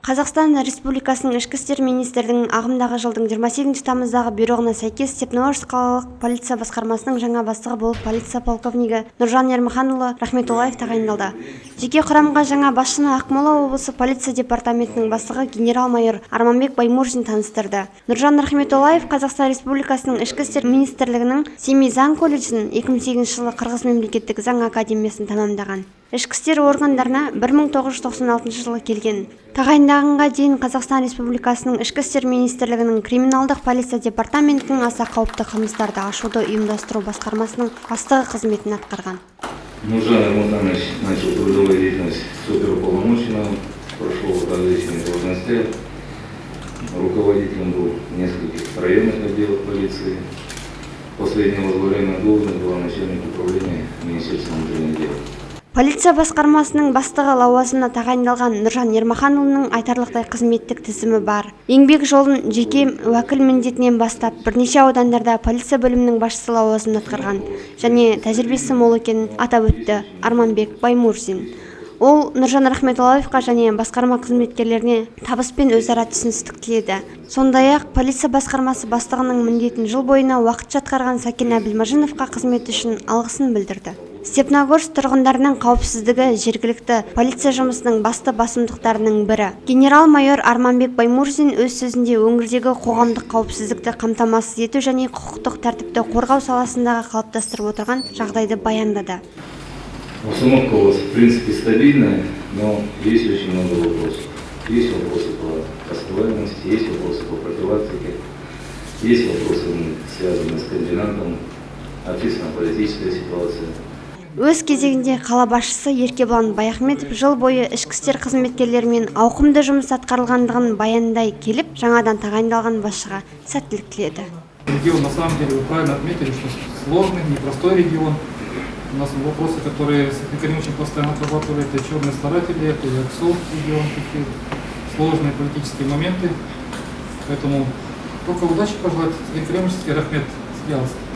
Қазақстан Республикасының ішкі істер министрлігінің ағымдағы жылдың 28 тамыздағы бұйрығына сәйкес Степногорск қалалық полиция басқармасының жаңа бастығы болып полиция полковнигі Нұржан Ермаханұлы Рахметоллаев тағайындалды. Жеке құрамға жаңа басшыны Ақмола облысы полиция департаментінің бастығы генерал-майор Арманбек Баймурзин таныстырды. Нұржан Рахметоллаев Қазақстан Республикасының ішкі істер министрлігінің Семей заң колледжін 2008 жылы Қырғыз мемлекеттік заң академиясын тамамдаған. Ішкі істер органдарына 1996 жылы келген. Тағайындағанға дейін Қазақстан Республикасының ішкі істер министрлігінің криминалдық полиция департаментінің аса қауіпті қылмыстарды ашуды ұйымдастыру басқармасының бастығы қызметін атқарған. Нұржан Ермаханович начал трудовую деятельность суперуполномоченного, прошел различные должности, руководителем был нескольких районных отделов полиции. Последнее возглавляемая должность была начальник управления Министерства внутренних дел. Полиция басқармасының бастығы лауазымына тағайындалған Нұржан Ермаханұлының айтарлықтай қызметтік тізімі бар. Еңбек жолын жеке уәкіл міндетінен бастап, бірнеше аудандарда полиция бөлімінің басшысы лауазымын атқарған және тәжірибесі мол екенін атап өтті Арманбек Баймурзин. Ол Нұржан Рахметоллаевқа және басқарма қызметкерлеріне табыс пен өзара түсіністік тіледі. Сондай-ақ полиция басқармасы бастығының міндетін жыл бойына уақытша атқарған Сакен Әбілмажиновқа қызметі үшін алғысын білдірді. Степногорск тұрғындарының қауіпсіздігі жергілікті полиция жұмысының басты басымдықтарының бірі. Генерал-майор Арманбек Баймурзин өз сөзінде өңірдегі қоғамдық қауіпсіздікті қамтамасыз ету және құқықтық тәртіпті қорғау саласындағы қалыптастырып отырған жағдайды баяндады. Обстановка у вас в принципе стабильная, но есть очень много вопросов. Есть вопросы по раскрываемости, есть вопросы по профилактике, есть вопросы, связанные с координатом, общественно-политическая ситуация. Өз кезегінде қала басшысы Еркебұлан Баяхметов жыл бойы ішкі істер қызметкерлерімен ауқымды жұмыс атқарылғандығын баяндай келіп, жаңадан тағайындалған басшыға сәттілік тіледі. Регион, на самом деле, вы правильно отметили, что сложный, непростой регион. У нас вопросы, которые с очень постоянно отрабатывали, это черные старатели, это ЯКСО регион, такие сложные политические моменты. Поэтому только удачи пожелать. Сергей Кремлевский, Рахмет, Сбелский.